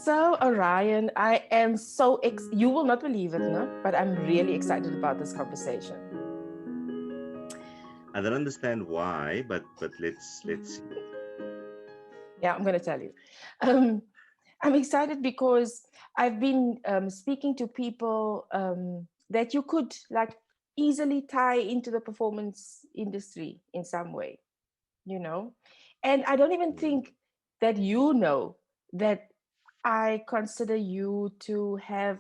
So, Orion, I am you will not believe it, no? But I'm really excited about this conversation. I don't understand why, but let's see. Yeah, I'm going to tell you. Um, I'm excited because I've been speaking to people that you could like easily tie into the performance industry in some way, you know? And I don't even Mm. think that you know that I consider you to have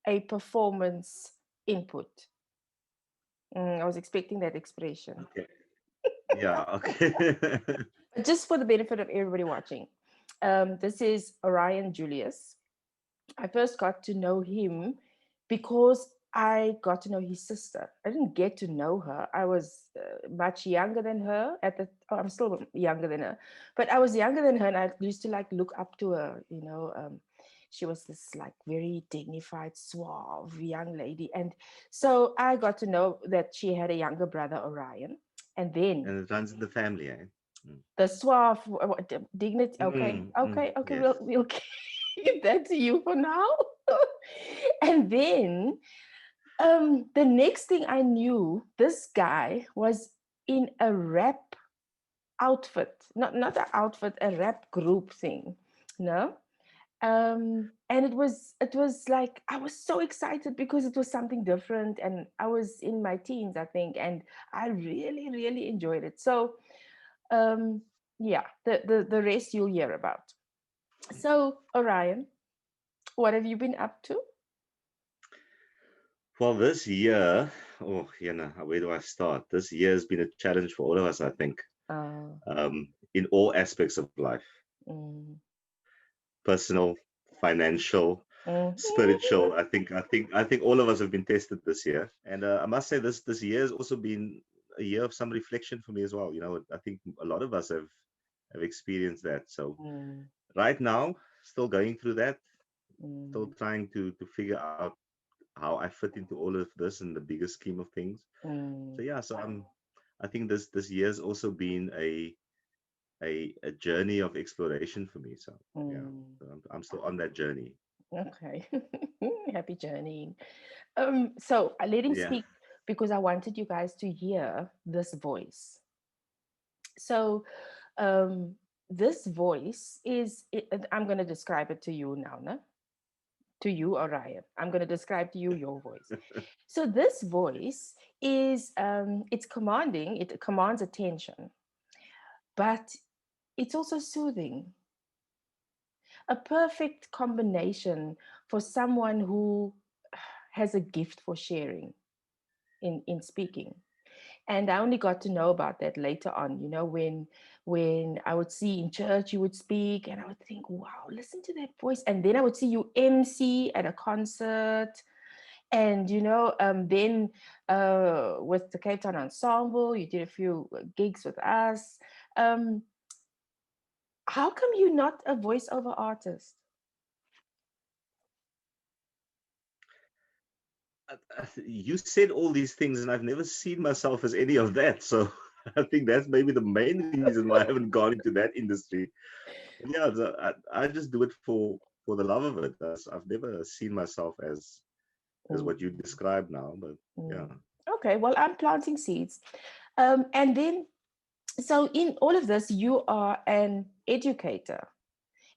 a performance input. I was expecting that expression. Okay. Yeah. Okay. But just for the benefit of everybody watching, this is O'Ryan Julius. I first got to know him because I got to know his sister. I didn't get to know her. I was much younger than her at the. Oh, I'm still younger than her, but I was younger than her, and I used to like look up to her. She was this like very dignified, suave young lady, and so I got to know that she had a younger brother, Orion, and then And it runs in the family, eh? Mm. the suave dignity. Okay, okay, okay. Yes. We'll give that to you for now. And then the next thing I knew, this guy was in a rap outfit, not an outfit, a rap group thing, no. And it was like I was so excited because it was something different, and I was in my teens, I think, and I really, really enjoyed it. So um yeah, the rest you'll hear about. So, Orion, what have you been up to? Well, this year, oh, where do I start? This year has been a challenge for all of us, I think, uh in all aspects of life, mm, personal, financial, mm, spiritual. I think all of us have been tested this year, and I must say this year has also been a year of some reflection for me as well. I think a lot of us have experienced that. So mm, right now, still going through that, still mm, trying to figure out how I fit into all of this in the bigger scheme of things. So mm, yeah, so I think this year's also been a journey of exploration for me. So yeah, mm. so I'm still on that journey. Okay. Happy journey. So I let him Yeah. speak because I wanted you guys to hear this voice. So this voice I'm going to describe it to you now, no? To you, Orion. I'm going to describe to you your voice. So this voice it's commanding, it commands attention, but it's also soothing, a perfect combination for someone who has a gift for sharing in speaking. And I only got to know about that later on, when I would see in church you would speak, and I would think, wow, listen to that voice. And then I would see you MC at a concert, and then with the Cape Town Ensemble you did a few gigs with us. um how come you're not a voiceover artist? You said all these things, and I've never seen myself as any of that. So I think that's maybe the main reason why I haven't gone into that industry. But yeah, I just do it for the love of it. I've never seen myself as what you Mm, describe now. But yeah. mm. Okay, well, I'm planting seeds. And then, so in all of this, you are an educator.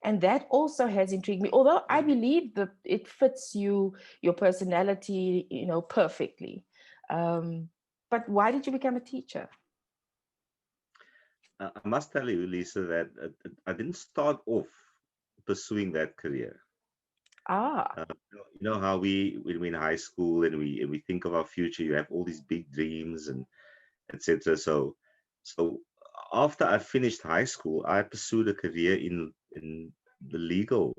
And that also has intrigued me, although I believe that it fits your personality, perfectly. But why did you become a teacher? I must tell you, Lisa, that I didn't start off pursuing that career. Ah, You know how when we're in high school and we think of our future, you have all these big dreams and etc. So after I finished high school, I pursued a career in the legal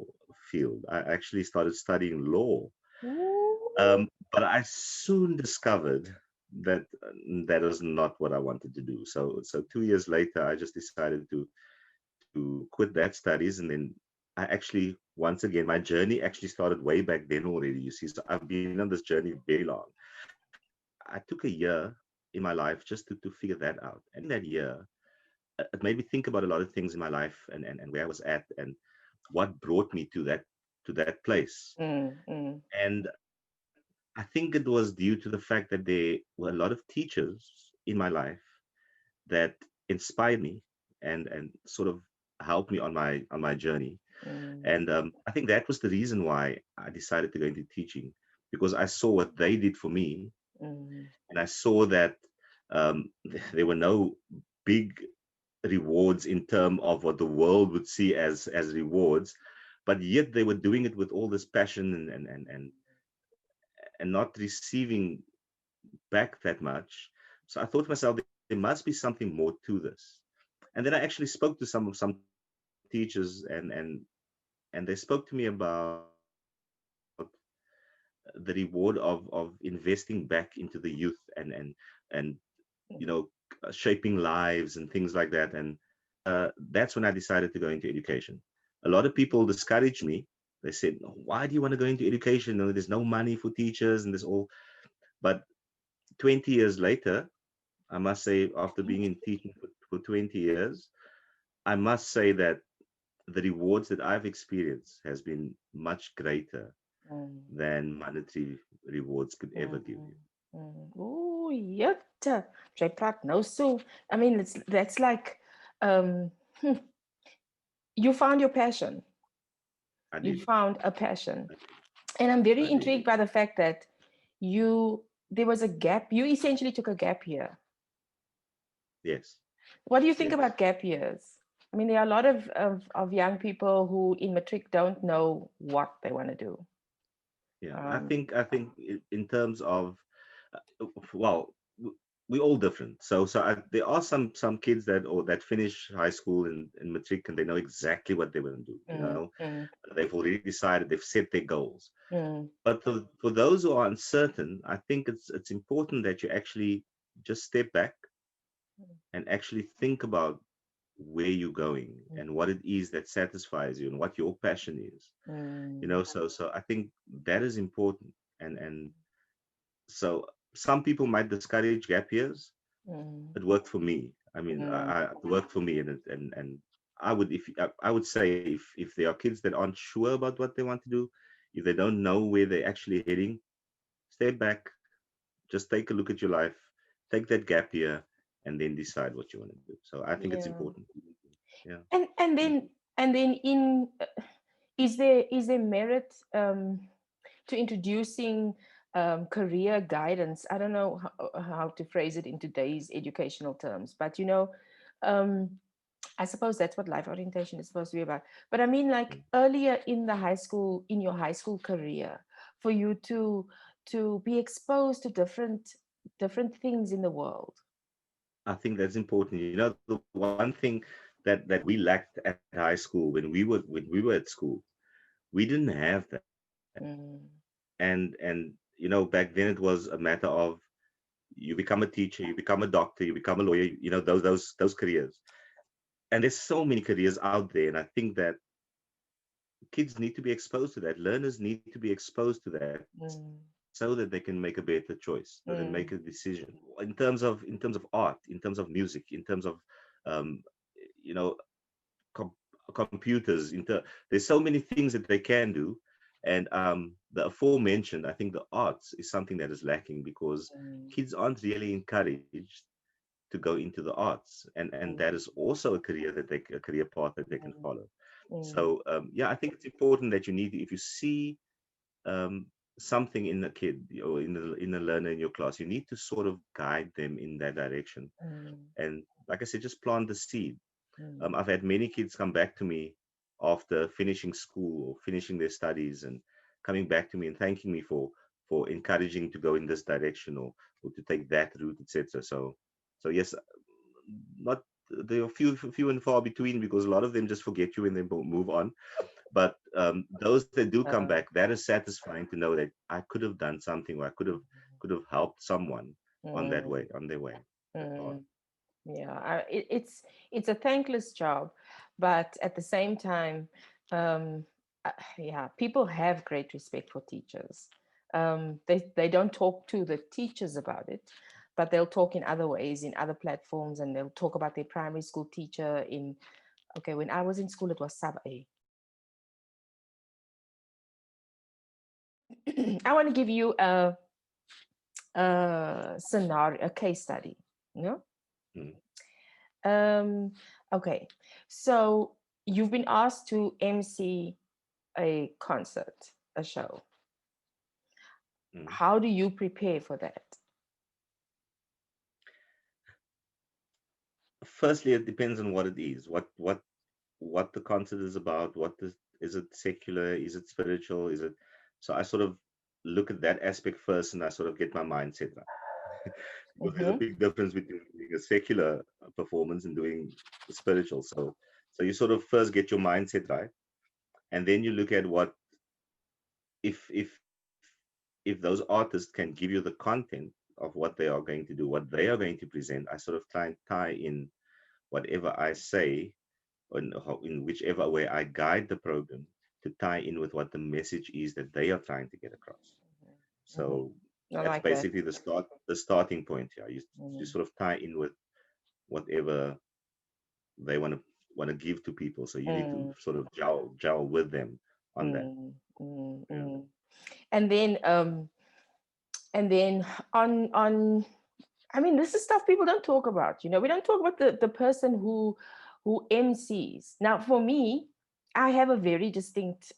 field. I actually started studying law, ooh, but I soon discovered that that was not what I wanted to do. So 2 years later, I just decided to quit that studies, and then I actually once again my journey actually started way back then already. You see, so I've been on this journey very long. I took a year in my life just to figure that out, and in that year, it made me think about a lot of things in my life and where I was at and what brought me to that to that place. mm, And I think it was due to the fact that there were a lot of teachers in my life that inspired me and sort of helped me on my journey. mm, And I think that was the reason why I decided to go into teaching, because I saw what they did for me, mm, and I saw that there were no big rewards in terms of what the world would see as rewards, but yet they were doing it with all this passion and not receiving back that much. So I thought to myself, there must be something more to this. And then I actually spoke to some teachers, and they spoke to me about the reward of investing back into the youth and shaping lives and things like that. And that's when I decided to go into education. A lot of people discouraged me. They said, "Why do you want to go into education? No, there's no money for teachers and there's all." But 20 years later, I must say, after being in teaching for 20 years, I must say that the rewards that I've experienced has been much greater mm, than monetary rewards could ever give mm, you. mm. Oh, jette. Jy praat nou so. I mean, that's like um, you found your passion. I You did. found a passion. And I'm very I did. intrigued by the fact that there was a gap. You essentially took a gap year. Yes. What do you think Yes. about gap years? I mean, there are a lot of young people who in matric don't know what they want to do. Yeah. Um, I think in terms of well, we're all different. There are some kids that finish high school and matric, and they know exactly what they want to do. mm, mm, They've already decided, they've set their goals. mm, But for those who are uncertain, I think it's important that you actually just step back and actually think about where you're going and what it is that satisfies you and what your passion is. mm, So I think that is important. And so some people might discourage gap years. mm, It worked for me. I mean, mm, it worked for me, and I would, if I would say, if there are kids that aren't sure about what they want to do, if they don't know where they're actually heading, step back, just take a look at your life, take that gap year, and then decide what you want to do. So I think it's yeah. important. Yeah. And then in is there merit to introducing career guidance? I don't know how to phrase it in today's educational terms, but um, I suppose that's what life orientation is supposed to be about. But I mean, like earlier in the high school, in your high school career, for you to be exposed to different things in the world. I think that's important. The one thing that we lacked at high school when we were at school, we didn't have that. Mm, And back then it was a matter of you become a teacher, you become a doctor, you become a lawyer, those careers. And there's so many careers out there, and I think that kids need to be exposed to that. Learners need to be exposed to that mm, so that they can make a better choice, so they make a mm, decision in terms of art, in terms of music, in terms of um, you know com- computers. There's so many things that they can do, and the aforementioned, I think the arts is something that is lacking because mm, kids aren't really encouraged to go into the arts, and that is also a career path that they can mm, follow. mm, So yeah, I think it's important that you need, if you see um, something in a kid or in a learner in your class, you need to sort of guide them in that direction. mm, And like I said, just plant the seed. mm, I've had many kids come back to me after finishing school or finishing their studies and coming back to me and thanking me for encouraging to go in this direction or to take that route, etc. So yes, not there are few and far between because a lot of them just forget you and then move on. But those that do come uh, back, that is satisfying to know that I could have done something, or I could have helped someone mm, on their way, that path. mm. Yeah, it's a thankless job, but at the same time, yeah, people have great respect for teachers. They don't talk to the teachers about it, but they'll talk in other ways, in other platforms, and they'll talk about their primary school teacher in. Okay, when I was in school, it was sub A. I want to give you a scenario, a case study. You know? Mm, Okay, so you've been asked to MC a concert, a show. mm. How do you prepare for that? Firstly, it depends on what it is, what the concert is about, is it secular, is it spiritual, is it, so I sort of look at that aspect first, and I sort of get my mindset right. Because there's a Mm-hmm. big difference between doing a secular performance and doing spiritual. So you sort of first get your mindset right, and then you look at what, if those artists can give you the content of what they are going to do, what they are going to present, I sort of try and tie in whatever I say, in whichever way I guide the program, to tie in with what the message is that they are trying to get across. So Mm-hmm. I that's like that. basically the starting point here. You Mm-hmm. sort of tie in with whatever they want to give to people. So you need to Mm, sort of gel with them on that. mm, mm, Yeah. mm. And then and then on I mean, this is stuff people don't talk about. You know, we don't talk about the person who MCs. Now, for me, I have a very distinct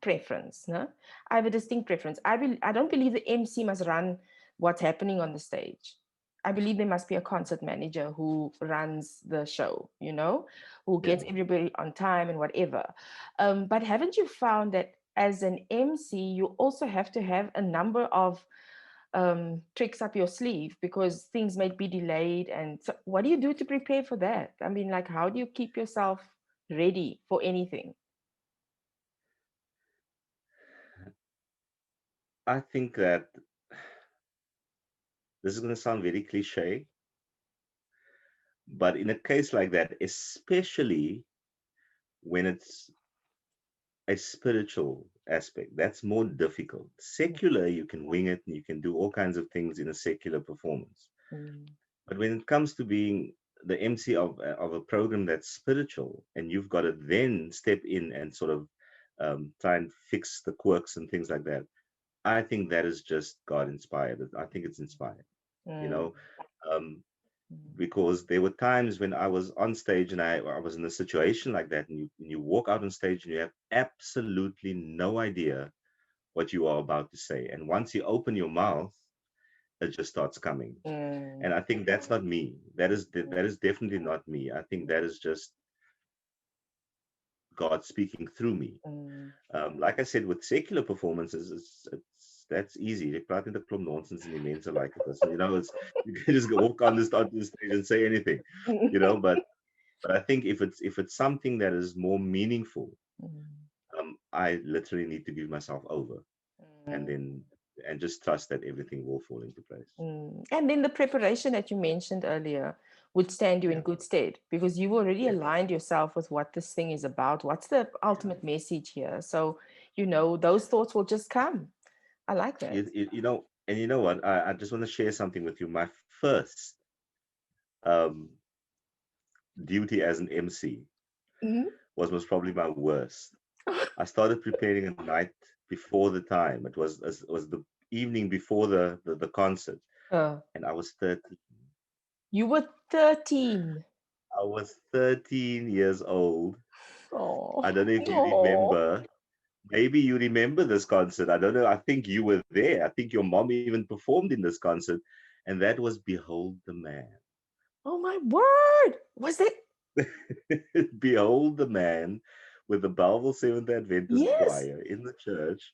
preference. No, I have a distinct preference. I don't believe the MC must run what's happening on the stage. I believe there must be a concert manager who runs the show. You know, who Yeah. gets everybody on time and whatever. But haven't you found that as an MC, you also have to have a number of tricks up your sleeve because things might be delayed. And so what do you do to prepare for that? I mean, like, how do you keep yourself ready for anything? I think that this is going to sound very cliche, but in a case like that, especially when it's a spiritual aspect, that's more difficult. Secular, you can wing it and you can do all kinds of things in a secular performance. Mm, But when it comes to being the MC of a program that's spiritual, and you've got to then step in and sort of try and fix the quirks and things like that, I think that is just God inspired. I think it's inspired, you mm, know, um, mm, because there were times when I was on stage and I was in a situation like that, and you walk out on stage and you have absolutely no idea what you are about to say. And once you open your mouth, it just starts coming. mm, And I think that's not me. That is definitely not me. I think that is just God speaking through me. mm, Like I said, with secular performances, that's easy. They praat net 'n klomp nonsens in die mense like it is. You know, it's you can just go walk on the stage and say anything, you know. But I think if it's something that is more meaningful, mm, I literally need to give myself over, and mm, then and just trust that everything will fall into place. mm. And then the preparation that you mentioned earlier would stand you in Yeah, good stead because you've already yeah, aligned yourself with what this thing is about. What's the yeah. ultimate message here? So, you know, those thoughts will just come. I like that. You know, and you know what? I just want to share something with you. My first um, duty as an MC Mhm. was most probably my worst. I started preparing a night before the time. It was the evening before the concert, Uh, and I was 13. you were 13. I was 13 years old. Oh, I don't know if you no. remember. Maybe you remember this concert. I don't know. I think you were there. I think your mom even performed in this concert, and that was Behold the Man. Oh, my word. Was it? Behold the Man with the Belleville Seventh Adventist Yes. Choir in the church.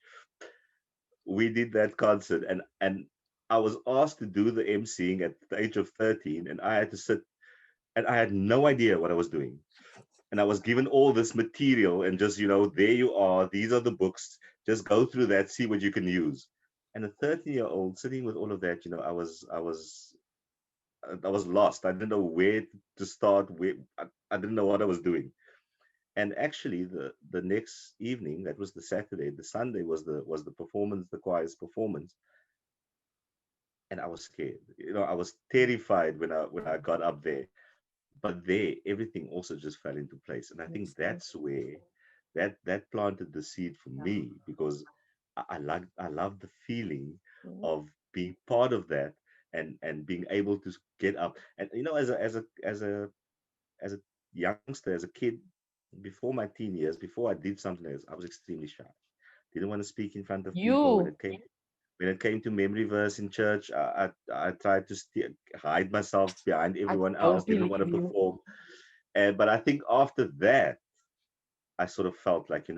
We did that concert, and I was asked to do the emceeing at the age of 13, and I had to sit, and I had no idea what I was doing. And I was given all this material, and just, there you are, these are the books, just go through that, see what you can use. And a 13-year-old sitting with all of that, I was lost. I didn't know where to start. I didn't know what I was doing. And actually, the next evening, that was the Saturday, the Sunday was the performance, the choir's performance, and I was scared. I was terrified when I got up there. But there, everything also just fell into place, and I think Yes, thank that's where that planted the seed for you. me, because I love the feeling Mhm. of being part of that, and being able to get up. And as a youngster, as a kid, before my teen years, before I did something else, I was extremely shy. Didn't want to speak in front of people. You, When it came to memory verse in church, I tried to hide myself behind I everyone else. don't Didn't believe want to you. perform. And but I think after that, I sort of felt like,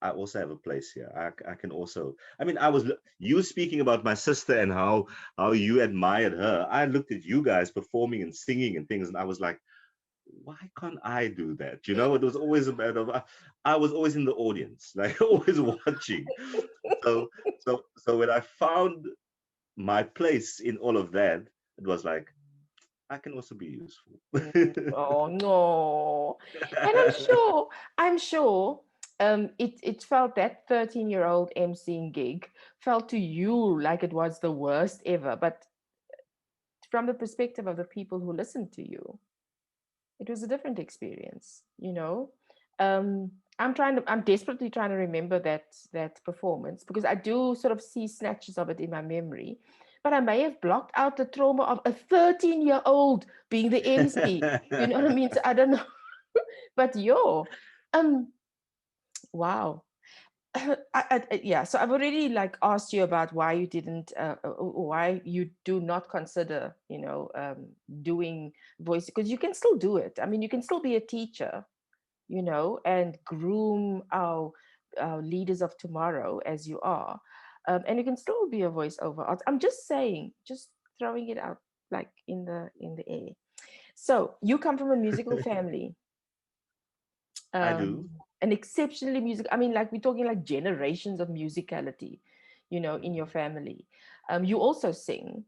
I also have a place here. I can also. I mean, you speaking about my sister and how you admired her. I looked at you guys performing and singing and things, and I was like, why can't I do that? It was always a matter of I was always in the audience, like always watching. So so when I found my place in all of that, it was like I can also be useful. Oh no. And I'm sure it felt that 13-year-old emceeing gig felt to you like it was the worst ever. But from the perspective of the people who listened to you, it was a different experience, you know. I'm desperately trying to remember that performance because I do sort of see snatches of it in my memory, but I may have blocked out the trauma of a 13-year-old being the MC. You know what I mean? So I don't know. But um, wow. Yeah, so I've already like asked you about why you didn't, why you do not consider, doing voice because you can still do it. I mean, you can still be a teacher, and groom our leaders of tomorrow as you are, and you can still be a voiceover artist. I'm just saying, just throwing it out like in the air. So you come from a musical family, I um, do. an exceptionally music. I mean, like we're talking like generations of musicality, in your Mm. family. You also sing,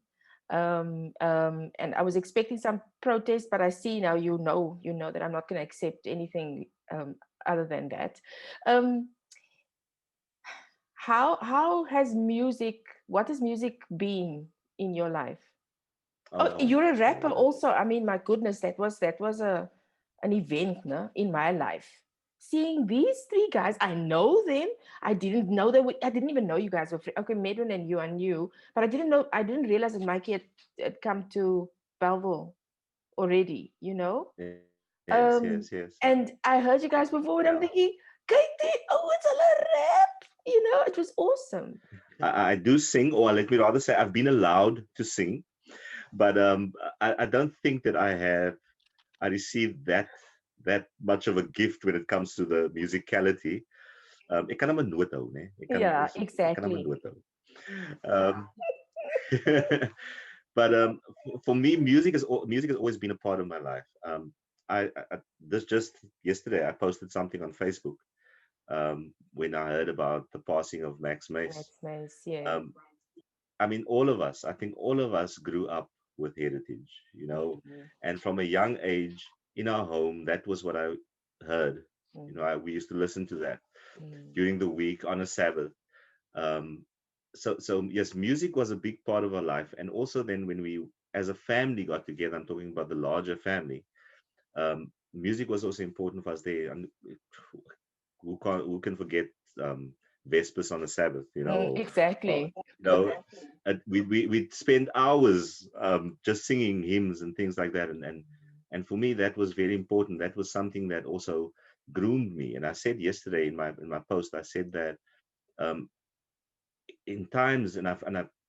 and I was expecting some protest, but I see now you know that I'm not going to accept anything other than that. Um, how has music? What has music been in your life? Oh, Oh, you're a rapper oh. also. I mean, my goodness, that was an event, no, in my life. Seeing these three guys, I know them. I didn't even know you guys were okay. Medwin and you, I knew, but I didn't realize that Mikey had come to Belleville already. Yes, yes, yes. And I heard you guys Yeah. perform, and I'm thinking, Katie, oh, it's a lot rap. It was awesome. I do sing, or let me rather say, I've been allowed to sing, but I don't think that I received that much of a gift when it comes to the musicality. Ek kan hom nooit hou, né? Yeah, Ek kan hom exactly. nooit hou. Um, but for me, music has always been a part of my life. This just yesterday, I posted something on Facebook when I heard about the passing of Max Mace. That's nice. Yeah. Um, I mean, all of us, I think all of us grew up with heritage, Mhm, and from a young age in our home, that was what I heard. We used to listen to that mhm, during the week on a Sabbath. Um, so yes, music was a big part of our life, and also then when we, as a family, got together, I'm talking about the larger family. Music was also important for us there, and who can forget um, Vespers on the Sabbath, or exactly. you know, we'd spend hours just singing hymns and things like that, and for me that was very important. That was something that also groomed me. And I said yesterday in my post, I said that um, in times, and I've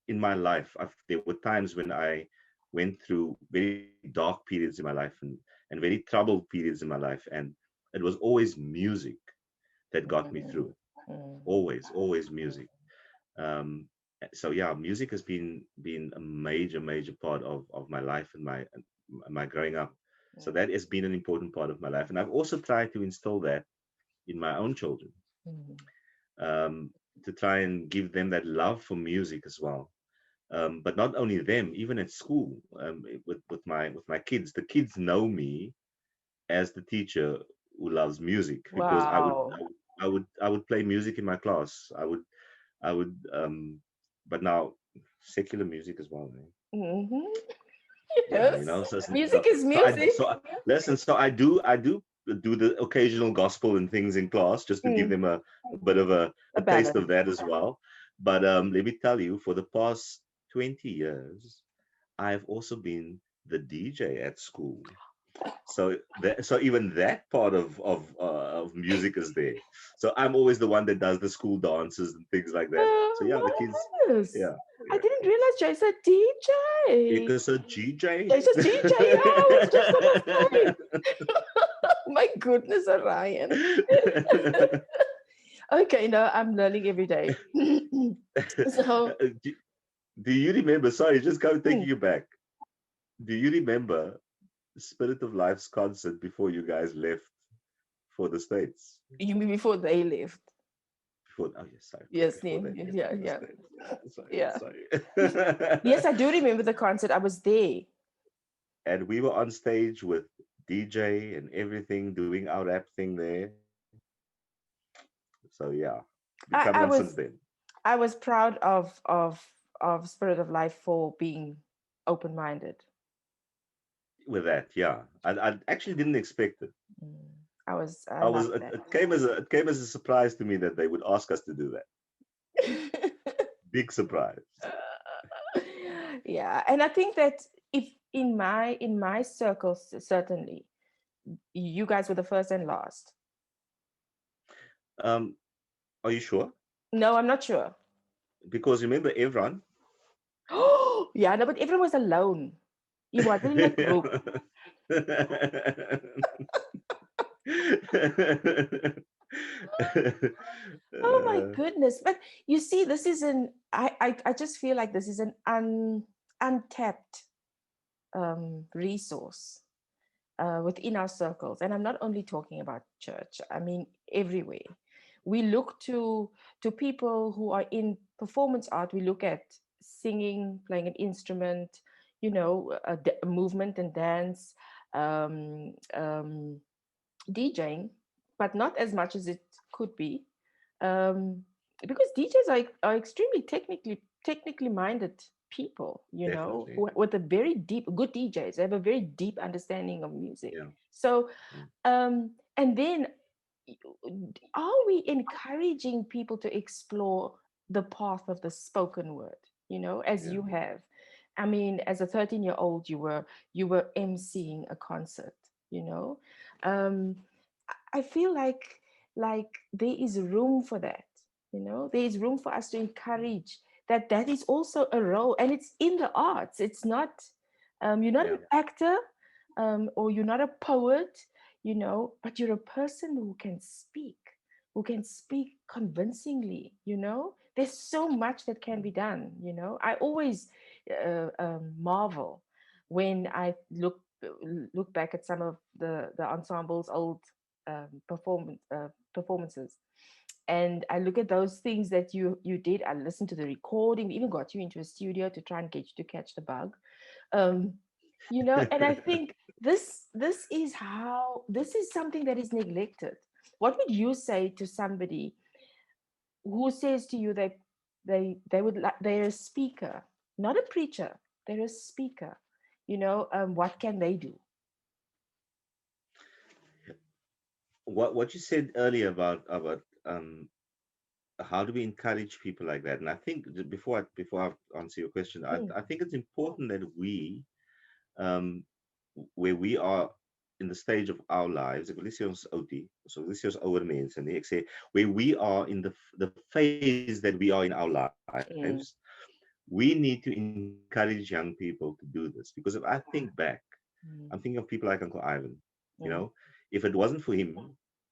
in my life, there were times when I went through very dark periods in my life, and very troubled periods in my life, and it was always music that got me through Mm, it. mm, Always music. Um, so yeah, music has been a major part of my life and my growing up. So mm, that has been an important part of my life, and I've also tried to instill that in my own children, mm, um, to try and give them that love for music as well. But not only them, even at school, with my kids, the kids know me as the teacher who loves music, because I would wow. I would I would I would play music in my class. I would but now secular music as well, man. Hmm. Yeah, Yes. so Music is so I music. so I, listen, so I do do the occasional gospel and things in class just to give Mm, them a bit of a a taste balance. of that as well. But let me tell you, for the past 20 years, I've also been the DJ at school. So even that part of music is there. So I'm always the one that does the school dances and things like that. So yeah, the My kids, goodness. yeah, I yeah. didn't realize Jay's a DJ. Because a GJ. Jay's a DJ. Yeah, I was just gonna say. My goodness, Orion. Okay, no, I'm learning every day. So, do, do you remember? Sorry, just kind of mm, taking you back. Do you remember Spirit of Life's concert before you guys left for the States? you mean before they left? Before, oh yes, sorry, Yes, before they left yeah, for the yeah, States. Yeah, yeah. sorry. Yes, I do remember the concert. I was there. And we were on stage with DJ and everything, doing our rap thing there. So yeah, been coming on I since was then. I was proud of Spirit of Life for being open minded. With that, yeah, I actually didn't expect it. Mm, I I love was that. it came as a surprise to me that they would ask us to do that. Big surprise. Yeah, and I think that if in my circles, certainly you guys were the first and last. Um, are you sure? No, I'm not sure. Because remember everyone. Oh, yeah, no, but everyone was alone. He wasn't in a group. Oh my Uh, goodness. But you see, this is I just feel like this is an untapped resource within our circles. And I'm not only talking about church, I mean, everywhere. We look to people who are in performance art. We look at singing, playing an instrument, movement and dance, DJing, but not as much as it could be, um, because DJs are extremely technically minded people, definitely. with a very deep, good DJs. They have a very deep understanding of music. Yeah. So, Mm. and then, are we encouraging people to explore the path of the spoken word? As Yeah. you have. I mean, as a 13-year-old, you were emceeing a concert. You know, um, I feel like there is room for that. There is room for us to encourage that is also a role, and it's in the arts. It's not, you're not Yeah. an actor, or you're not a poet, but you're a person who can speak convincingly. There's so much that can be done. I always marvel when I look back at some of the ensemble's old performances, and I look at those things that you did. I listened to the recording. We even got you into a studio to try and get you to catch the bug. um, and I think this is something that is neglected. What would you say to somebody who says to you that they would like, they're a speaker, not a preacher, they're a speaker? What can they do? What you said earlier about how do we encourage people like that? And I think before I answer your question, Mm, I think it's important that we um where we are in the stage of our lives, ek wil nie sê ons oud nie, so ek wil nie sê ons ouer mense nie, ek sê where we are in the phase that we are in our lives, mm, we need to encourage young people to do this. Because if I think back, I'm thinking of mm, people like Uncle Ivan. You know, mm. if it wasn't for him,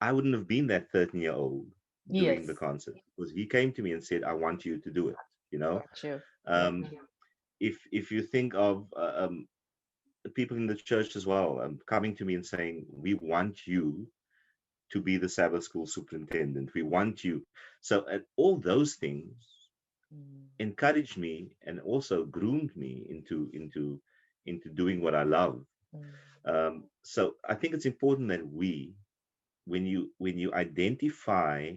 I wouldn't have been that 13-year-old doing the Yes, concert, because he came to me and said, I want you to do it. You know, got you. um, if you think of people in the church as well, coming to me and saying, we want you to be the Sabbath school superintendent. We want you. So all those things Mm, encouraged me and also groomed me into doing what I love. mm, So I think it's important that when you identify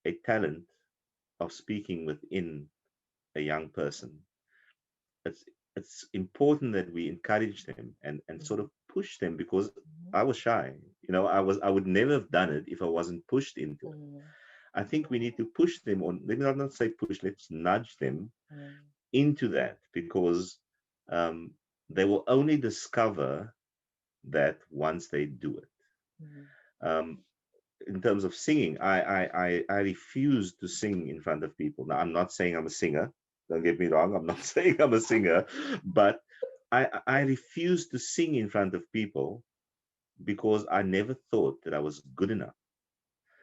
a talent of speaking within a young person, it's it's important that we encourage them and sort of push them, because I was shy. I would never have done it if I wasn't pushed into it. mm, I think we need to push them on. Let me not say push. Let's nudge them mm, into that, because um, they will only discover that once they do it. mm, Um, in terms of singing, I refuse to sing in front of people. Now, I'm not saying I'm a singer. Don't get me wrong. I'm not saying I'm a singer, but I refuse to sing in front of people because I never thought that I was good enough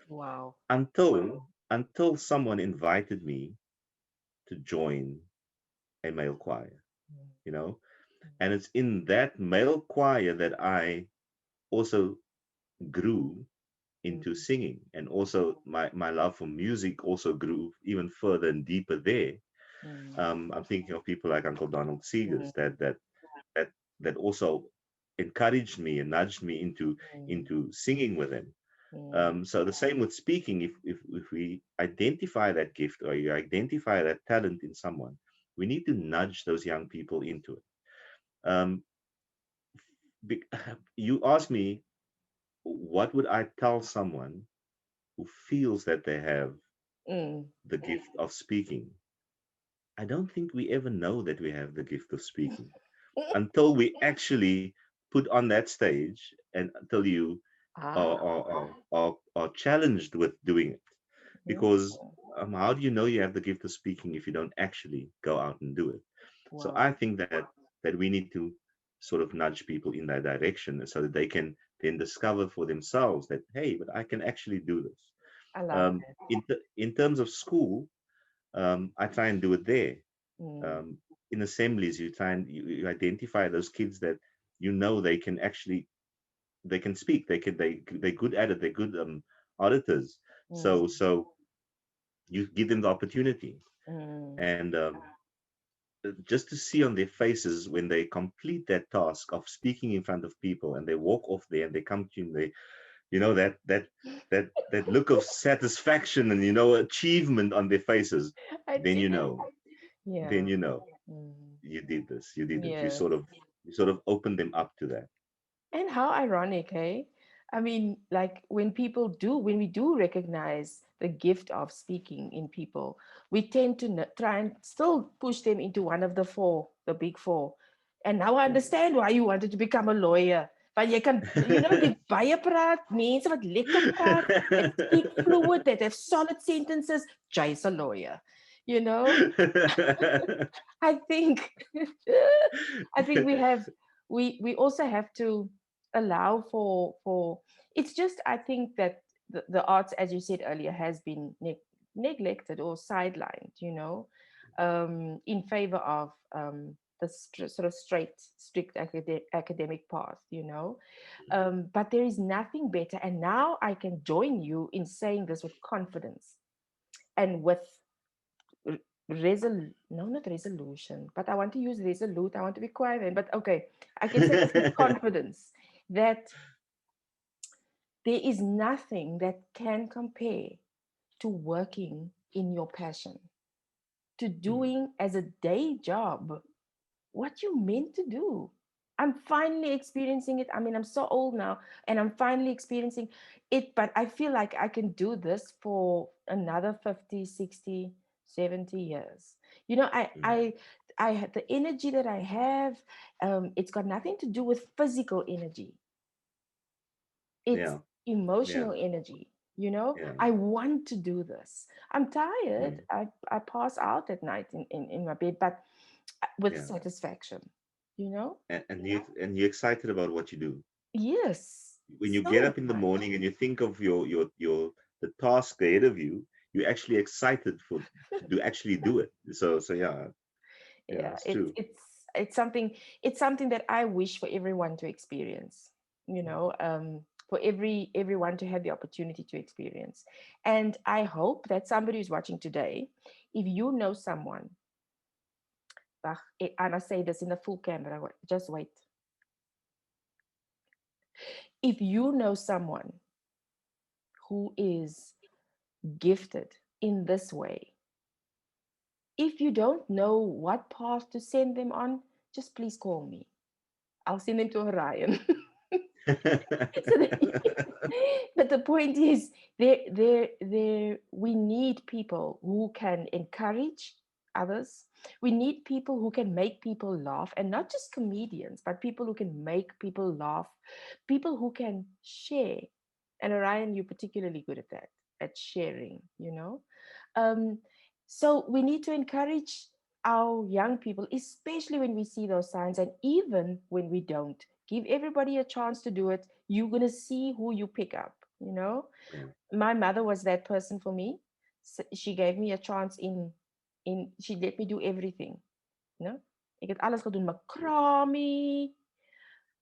wow. until someone invited me to join a male choir, Mm, you know, and it's in that male choir that I also grew mm, into singing, and also my love for music also grew even further and deeper there. mm, I'm thinking of people like Uncle Donald Seegers mm, that that also encouraged me and nudged me mm, into singing with them. mm. So the same with speaking. If we identify that gift, or you identify that talent in someone, we need to nudge those young people into it. Um, you asked me, what would I tell someone who feels that they have Mm. the gift of speaking? I don't think we ever know that we have the gift of speaking until we actually put on that stage, and until you Ah, are challenged with doing it. mm, Because how do you know you have the gift of speaking if you don't actually go out and do it? So wow. I think that we need to sort of nudge people in that direction so that they can then discover for themselves that, hey, but I can actually do this. I love that. In terms of school, I try and do it there. Mm, Um, in assemblies, you try and you identify those kids that they can actually they can speak. They're good at it. They're good auditors. mm, So you give them the opportunity, mm. and just to see on their faces when they complete that task of speaking in front of people, and they walk off there and they come to you, and they, that look of satisfaction and achievement on their faces, I then did. you know, then Yeah. you know Mm, you did it. yes. You sort of opened them up to that. And how ironic, hey? I mean, like when we do recognize the gift of speaking in people, we tend to try and still push them into one of the four, the big four. And now I understand why you wanted to become a lawyer. But you can, die baie praat, mense wat lekker praat, that speak fluid, that have solid sentences, Jay's a lawyer. You know, I think I think we also have to allow for it's just I think that the arts, as you said earlier, has been neglected or sidelined, in favor of the sort of strict academic path, but there is nothing better, and now I can join you in saying this with confidence and with no, not resolution, but I want to use resolute. I want to be quiet then, but okay, I can say this with confidence that there is nothing that can compare to working in your passion, to Mm, doing as a day job what you meant to do. I'm finally experiencing it. I mean, I'm so old now and I'm finally experiencing it, but I feel like I can do this for another 50, 60, 70 years. You know, mm. the energy that I have, it's got nothing to do with physical energy. It's Yeah, yeah, emotional energy. yeah. I want to do this. I'm tired. Mm, I pass out at night in my bed, but with yeah. satisfaction, you know? And you're excited about what you do. Yes, When you get so up in the much. morning and you think of your the task ahead of you, you're actually excited to actually do it. So yeah, yeah, Yeah, it's it's true. it's it's something it's something that I wish for everyone to experience, for everyone to have the opportunity to experience. And I hope that somebody who's watching today, if you know someone, I must say this in the full camera, just wait. If you know someone who is gifted in this way, if you don't know what path to send them on, just please call me. I'll send them to Orion. So that point is, we need people who can encourage others. We need people who can make people laugh, and not just comedians, but people who can make people laugh, people who can share. And Orion, you're particularly good at that, at sharing, you know. Um, so we need to encourage our young people, especially when we see those signs, and even when we don't. Give everybody a chance to do it. You're gonna see who you pick up, you know. Yeah. My mother was that person for me. She gave me a chance she let me do everything, you know. Ik het alles gedoen, macrame,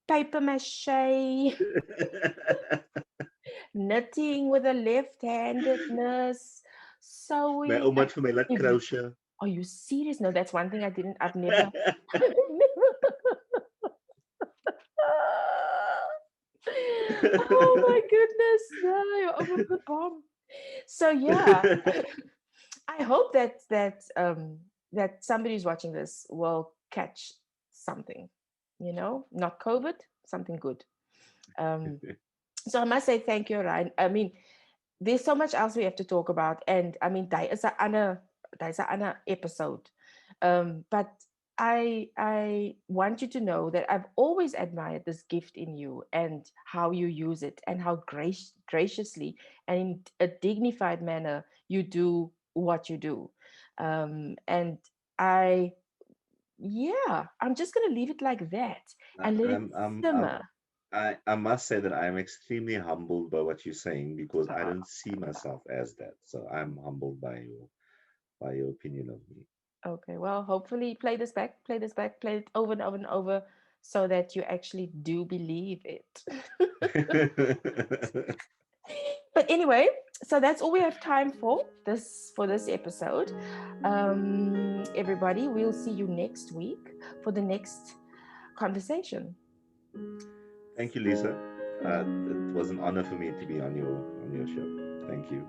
paper mache, knitting with a left-handedness, My sewing. ouma het vir my laat If crochet. Are you serious? No, that's one thing I've never, never. Oh my goodness, no, you're over the bomb. So yeah, I hope that somebody who's watching this will catch something, you know, not COVID, something good. Um, so I must say thank you, Ryan. I mean, there's so much else we have to talk about, and I mean, there's another episode. But I want you to know that I've always admired this gift in you and how you use it, and how graciously and in a dignified manner you do what you do. And I yeah, I'm just gonna leave it like that I- and let it I'm, I'm, I'm, simmer. I must say that I'm extremely humbled by what you're saying because I Uh, don't see myself as that. So I'm humbled by your opinion of me. Okay, well, hopefully play this back, play it over and over and over so that you actually do believe it. But anyway, so that's all we have time for this episode. Everybody, we'll see you next week for the next conversation. Thank you, Lisa. It was an honor for me to be on your show. Thank you.